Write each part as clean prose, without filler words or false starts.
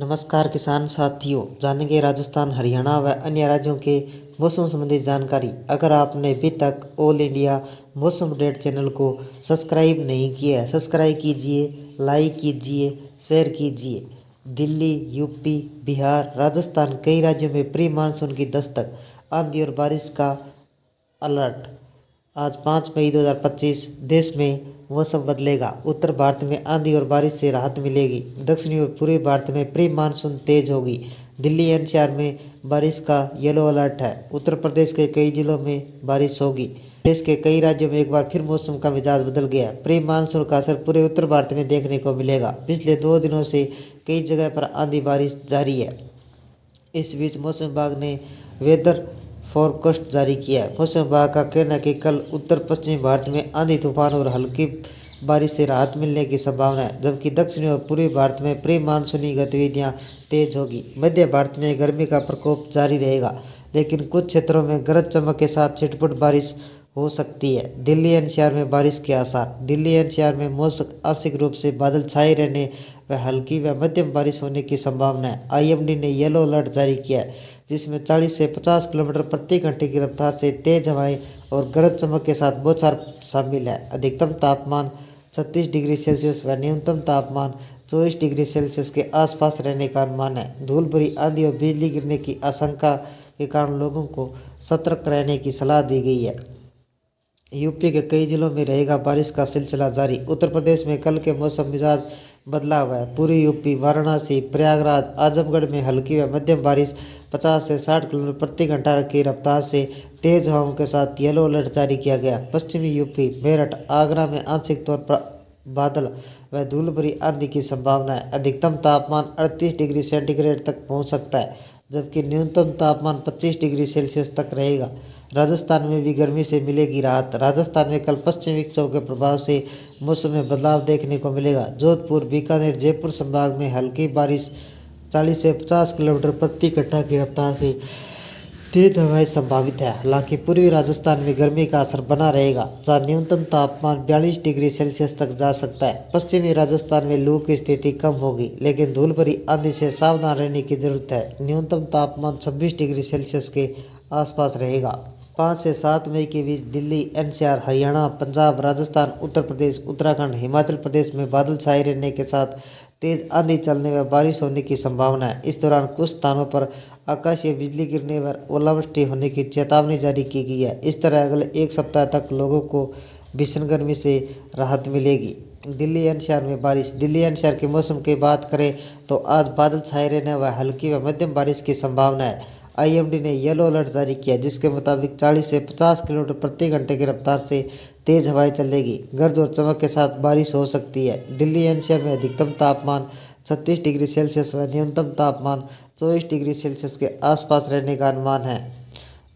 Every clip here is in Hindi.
नमस्कार किसान साथियों, जानेंगे राजस्थान, हरियाणा व अन्य राज्यों के मौसम संबंधी जानकारी। अगर आपने अभी तक ऑल इंडिया मौसम अपडेट चैनल को सब्सक्राइब नहीं किया है, सब्सक्राइब कीजिए, लाइक कीजिए, शेयर कीजिए। दिल्ली, यूपी, बिहार, राजस्थान कई राज्यों में प्री मानसून की दस्तक, आंधी और बारिश का अलर्ट। आज 5 मई 2025 देश में मौसम बदलेगा। उत्तर भारत में आंधी और बारिश से राहत मिलेगी। दक्षिणी और पूर्वी भारत में प्री मानसून तेज होगी। दिल्ली एनसीआर में बारिश का येलो अलर्ट है। उत्तर प्रदेश के कई जिलों में बारिश होगी। देश के कई राज्यों में एक बार फिर मौसम का मिजाज बदल गया। प्री मानसून का असर पूरे उत्तर भारत में देखने को मिलेगा। पिछले 2 दिनों से कई जगह पर आंधी बारिश जारी है। इस बीच मौसम विभाग ने वेदर फोरकास्ट जारी किया है। मौसम विभाग का कहना है कि कल उत्तर पश्चिमी भारत में आंधी तूफान और हल्की बारिश से राहत मिलने की संभावना है, जबकि दक्षिणी और पूर्वी भारत में प्री मानसूनी गतिविधियां तेज होगी। मध्य भारत में गर्मी का प्रकोप जारी रहेगा, लेकिन कुछ क्षेत्रों में गरज चमक के साथ छिटपुट बारिश हो सकती है। दिल्ली एनसीआर में बारिश के आसार। दिल्ली एनसीआर में मौसम आंशिक रूप से बादल छाए रहने व हल्की व मध्यम बारिश होने की संभावना है। आईएमडी ने येलो अलर्ट जारी किया है, जिसमें 40 से 50 किलोमीटर प्रति घंटे की रफ्तार से तेज हवाएं और गरज चमक के साथ बौछार शामिल है। अधिकतम तापमान 36 डिग्री सेल्सियस व न्यूनतम तापमान 24 डिग्री सेल्सियस के आसपास रहने का अनुमान है। धूल भरी आंधी और बिजली गिरने की आशंका के कारण लोगों को सतर्क रहने की सलाह दी गई है। यूपी के कई जिलों में रहेगा बारिश का सिलसिला जारी। उत्तर प्रदेश में कल के मौसम मिजाज बदला हुआ है। पूरी यूपी, वाराणसी, प्रयागराज, आजमगढ़ में हल्की व मध्यम बारिश 50 से 60 किलोमीटर प्रति घंटा की रफ्तार से तेज हवाओं के साथ येलो अलर्ट जारी किया गया। पश्चिमी यूपी, मेरठ, आगरा में आंशिक तौर पर बादल व धूल भरी आंधी की संभावना है। अधिकतम तापमान 38 डिग्री सेंटीग्रेड तक पहुंच सकता है, जबकि न्यूनतम तापमान 25 डिग्री सेल्सियस तक रहेगा। राजस्थान में भी गर्मी से मिलेगी राहत। राजस्थान में कल पश्चिमी विक्षोभ के प्रभाव से मौसम में बदलाव देखने को मिलेगा। जोधपुर, बीकानेर, जयपुर संभाग में हल्की बारिश 40 से 50 किलोमीटर प्रति घंटा की रफ्तार से तेज हवाएं संभावित है। हालांकि पूर्वी राजस्थान में गर्मी का असर बना रहेगा, जहाँ न्यूनतम तापमान 42 डिग्री सेल्सियस तक जा सकता है। पश्चिमी राजस्थान में लू की स्थिति कम होगी, लेकिन धूल भरी आंधी से सावधान रहने की जरूरत है। न्यूनतम तापमान 26 डिग्री सेल्सियस के आसपास रहेगा। 5 से 7 मई के बीच दिल्ली एनसीआर, हरियाणा, पंजाब, राजस्थान, उत्तर प्रदेश, उत्तराखंड, हिमाचल प्रदेश में बादल छाए रहने के साथ तेज आंधी चलने व बारिश होने की संभावना है। इस दौरान कुछ स्थानों पर आकाशीय बिजली गिरने व ओलावृष्टि होने की चेतावनी जारी की गई है। इस तरह अगले एक सप्ताह तक लोगों को भीषण गर्मी से राहत मिलेगी। दिल्ली एनसीआर में बारिश। दिल्ली एनसीआर के मौसम की बात करें तो आज बादल छाए रहने व हल्की व मध्यम बारिश की संभावना है। आईएमडी ने येलो अलर्ट जारी किया, जिसके मुताबिक 40 से 50 किलोमीटर प्रति घंटे की रफ्तार से तेज हवाएं चलेगी। गरज और चमक के साथ बारिश हो सकती है। दिल्ली एनसीआर में अधिकतम तापमान 36 डिग्री सेल्सियस व न्यूनतम तापमान 24 डिग्री सेल्सियस के आसपास रहने का अनुमान है।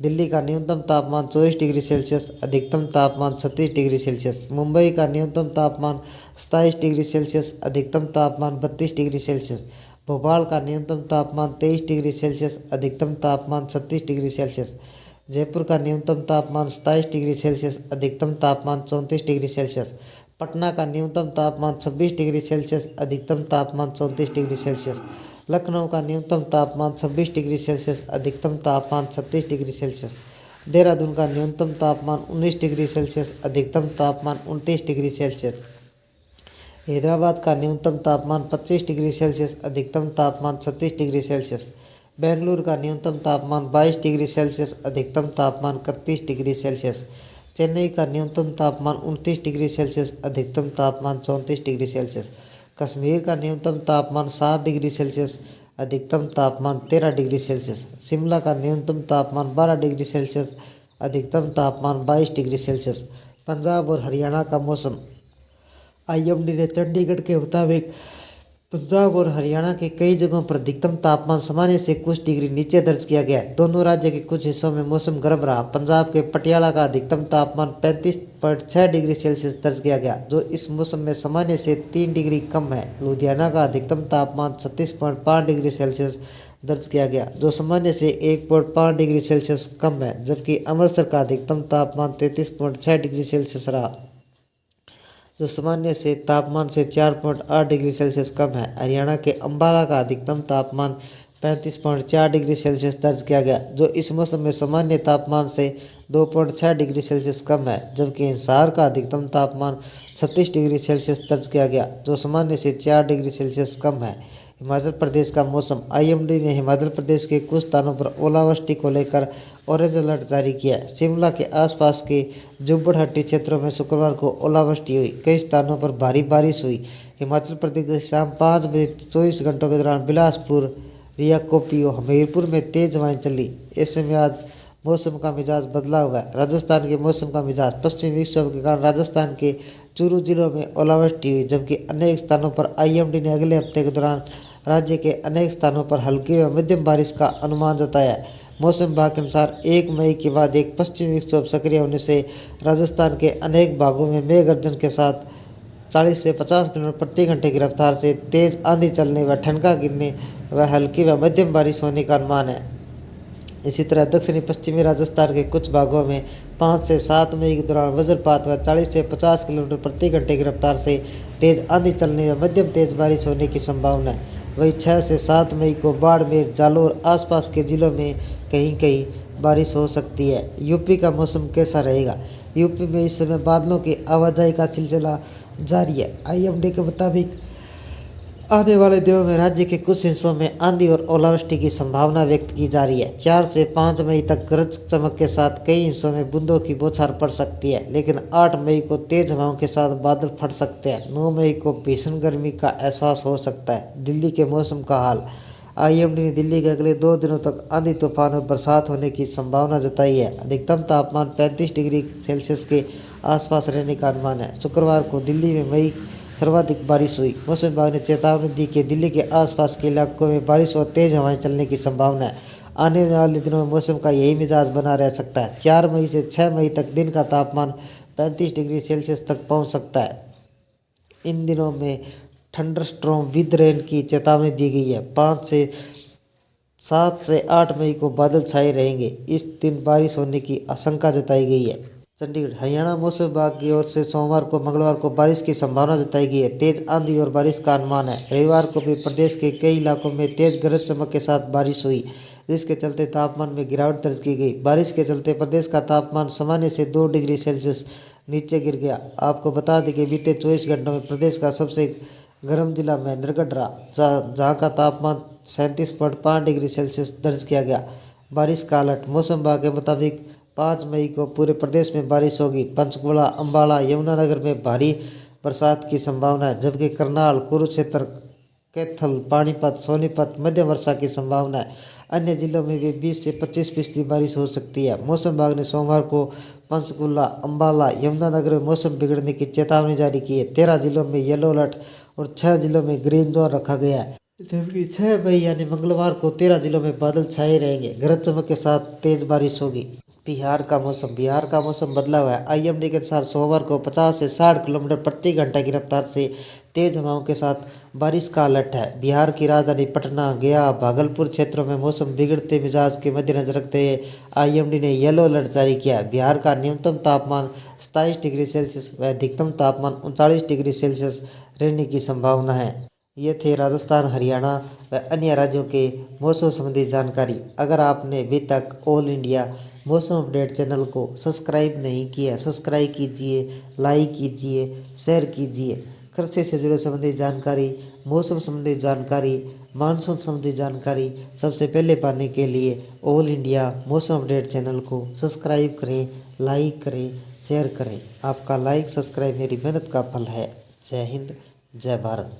दिल्ली का न्यूनतम तापमान 24 डिग्री सेल्सियस, अधिकतम तापमान 36 डिग्री सेल्सियस। मुंबई का न्यूनतम तापमान 27 डिग्री सेल्सियस, अधिकतम तापमान 32 डिग्री सेल्सियस। भोपाल का न्यूनतम तापमान 23 डिग्री सेल्सियस, अधिकतम तापमान 36 डिग्री सेल्सियस। जयपुर का न्यूनतम तापमान 27 डिग्री सेल्सियस, अधिकतम तापमान 34 डिग्री सेल्सियस। पटना का न्यूनतम तापमान 26 डिग्री सेल्सियस, अधिकतम तापमान 34 डिग्री सेल्सियस। लखनऊ का न्यूनतम तापमान 26 डिग्री सेल्सियस, अधिकतम तापमान 36 डिग्री सेल्सियस। देहरादून का न्यूनतम तापमान 19 डिग्री सेल्सियस, अधिकतम तापमान 29 डिग्री सेल्सियस। हैदराबाद का न्यूनतम तापमान 25 डिग्री सेल्सियस, अधिकतम तापमान 36 डिग्री सेल्सियस। बेंगलुरु का न्यूनतम तापमान 22 डिग्री सेल्सियस, अधिकतम तापमान 31 डिग्री सेल्सियस। चेन्नई का न्यूनतम तापमान 29 डिग्री सेल्सियस, अधिकतम तापमान 34 डिग्री सेल्सियस। कश्मीर का न्यूनतम तापमान 7 डिग्री सेल्सियस, अधिकतम तापमान 13 डिग्री सेल्सियस। शिमला का न्यूनतम तापमान 12 डिग्री सेल्सियस, अधिकतम तापमान 22 डिग्री सेल्सियस। पंजाब और हरियाणा का मौसम। आईएमडी ने चंडीगढ़ के मुताबिक पंजाब और हरियाणा के कई जगहों पर अधिकतम तापमान सामान्य से कुछ डिग्री नीचे दर्ज किया गया। दोनों राज्य के कुछ हिस्सों में मौसम गर्म रहा। पंजाब के पटियाला का अधिकतम तापमान 35.6 डिग्री सेल्सियस दर्ज किया गया, जो इस मौसम में सामान्य से 3 डिग्री कम है। लुधियाना का अधिकतम तापमान 36.5 डिग्री सेल्सियस दर्ज किया गया, जो सामान्य से 1.5 डिग्री सेल्सियस कम है, जबकि अमृतसर का अधिकतम तापमान 33.6 डिग्री सेल्सियस रहा। जो सामान्य से तापमान से 4.8 डिग्री सेल्सियस कम है। हरियाणा के अंबाला का अधिकतम तापमान 35.4 डिग्री सेल्सियस दर्ज किया गया, जो इस मौसम में सामान्य तापमान से 2.6 डिग्री सेल्सियस कम है। जबकि हिसार का अधिकतम तापमान 36 डिग्री सेल्सियस दर्ज किया गया, जो सामान्य से 4 डिग्री सेल्सियस कम है। हिमाचल प्रदेश का मौसम। आईएमडी ने हिमाचल प्रदेश के कुछ स्थानों पर ओलावृष्टि को लेकर ऑरेंज अलर्ट जारी किया है। शिमला के आसपास के जुब्बड़हट्टी क्षेत्रों में शुक्रवार को ओलावृष्टि हुई, कई स्थानों पर भारी बारिश हुई। हिमाचल प्रदेश में शाम 5 बजे 24 घंटों के दौरान बिलासपुर, रियाकोपियो, हमीरपुर में तेज हवाएं चली। ऐसे में आज मौसम का मिजाज बदला हुआ है। राजस्थान के मौसम का मिजाज। पश्चिमी विक्षोभ के कारण राजस्थान के चूरू जिलों में ओलावृष्टि हुई, जबकि अनेक स्थानों पर आईएमडी ने अगले हफ्ते के दौरान राज्य के अनेक स्थानों पर हल्की व मध्यम बारिश का अनुमान जताया है। मौसम विभाग के अनुसार 1 मई के बाद एक पश्चिमी विक्षोभ सक्रिय होने से राजस्थान के अनेक भागों में मेघ गर्जन के साथ 40 से 50 किलोमीटर प्रति घंटे की रफ्तार से तेज आंधी चलने व ठनका गिरने व हल्की व मध्यम बारिश होने का अनुमान है। इसी तरह दक्षिणी पश्चिमी राजस्थान के कुछ भागों में 5 से 7 मई के दौरान वज्रपात व 40 से 50 किलोमीटर प्रति घंटे की रफ्तार से तेज आंधी चलने व मध्यम तेज बारिश होने की संभावना है। वहीं 6 से 7 मई को बाड़मेर, जालोर, आसपास के जिलों में कहीं कहीं बारिश हो सकती है। यूपी का मौसम कैसा रहेगा? यूपी में इस समय बादलों की आवाजाही का सिलसिला जारी है। आईएमडी के मुताबिक आने वाले दिनों में राज्य के कुछ हिस्सों में आंधी और ओलावृष्टि की संभावना व्यक्त की जा रही है। 4 से 5 मई तक गरज चमक के साथ कई हिस्सों में बूंदों की बौछार पड़ सकती है, लेकिन 8 मई को तेज हवाओं के साथ बादल फट सकते हैं। 9 मई को भीषण गर्मी का एहसास हो सकता है। दिल्ली के मौसम का हाल। आईएमडी ने दिल्ली के अगले 2 दिनों तक आंधी तूफान और बरसात होने की संभावना जताई है। अधिकतम तापमान 35 डिग्री सेल्सियस के आसपास रहने का अनुमान है। शुक्रवार को दिल्ली में मई सर्वाधिक बारिश हुई। मौसम विभाग ने चेतावनी दी कि दिल्ली के आसपास के इलाकों में बारिश और तेज हवाएं चलने की संभावना है। आने वाले दिनों में मौसम का यही मिजाज बना रह सकता है। 4 मई से 6 मई तक दिन का तापमान 35 डिग्री सेल्सियस तक पहुंच सकता है। इन दिनों में थंडरस्टॉर्म विद रेन की चेतावनी दी गई है। 7 से 8 मई को बादल छाए रहेंगे। इस दिन बारिश होने की आशंका जताई गई है। चंडीगढ़। हरियाणा मौसम विभाग की ओर से सोमवार को मंगलवार को बारिश की संभावना जताई गई है। तेज आंधी और बारिश का अनुमान है। रविवार को भी प्रदेश के कई इलाकों में तेज गरज चमक के साथ बारिश हुई, जिसके चलते तापमान में गिरावट दर्ज की गई। बारिश के चलते प्रदेश का तापमान सामान्य से 2 डिग्री सेल्सियस नीचे गिर गया। आपको बता दें कि बीते 24 घंटों में प्रदेश का सबसे गर्म जिला महेंद्रगढ़ रहा, जहाँ का तापमान 37.5 डिग्री सेल्सियस दर्ज किया गया। बारिश का अलर्ट। मौसम विभाग के मुताबिक 5 मई को पूरे प्रदेश में बारिश होगी। पंचकुला, अंबाला, यमुनानगर में भारी बरसात की संभावना है, जबकि करनाल, कुरुक्षेत्र, कैथल, पानीपत, सोनीपत मध्यम वर्षा की संभावना है। अन्य जिलों में भी 20 से 25% बारिश हो सकती है। मौसम विभाग ने सोमवार को पंचकुला, अंबाला, यमुनानगर में मौसम बिगड़ने की चेतावनी जारी की है। 13 जिलों में येलो अलर्ट और 6 जिलों में ग्रीन जोन रखा गया है, जबकि 6 मई यानी मंगलवार को 13 जिलों में बादल छाए रहेंगे। गरज चमक के साथ तेज बारिश होगी। बिहार का मौसम। बिहार का मौसम बदला हुआ है। आईएमडी के अनुसार सोमवार को 50 से 60 किलोमीटर प्रति घंटा की रफ्तार से तेज हवाओं के साथ बारिश का अलर्ट है। बिहार की राजधानी पटना, गया, भागलपुर क्षेत्रों में मौसम बिगड़ते मिजाज के मद्देनजर रखते हुए आईएमडी ने येलो अलर्ट जारी किया। बिहार का न्यूनतम तापमान 27 डिग्री सेल्सियस व अधिकतम तापमान 39 डिग्री सेल्सियस रहने की संभावना है। ये थे राजस्थान, हरियाणा व अन्य राज्यों के मौसम संबंधी जानकारी। अगर आपने अभी तक ऑल इंडिया मौसम अपडेट चैनल को सब्सक्राइब नहीं किया, सब्सक्राइब कीजिए, लाइक कीजिए, शेयर कीजिए। कृषि से जुड़े संबंधी जानकारी, मौसम संबंधी जानकारी, मानसून संबंधी जानकारी सबसे पहले पाने के लिए ऑल इंडिया मौसम अपडेट चैनल को सब्सक्राइब करें, लाइक करें, शेयर करें। आपका लाइक सब्सक्राइब मेरी मेहनत का फल है। जय हिंद, जय भारत।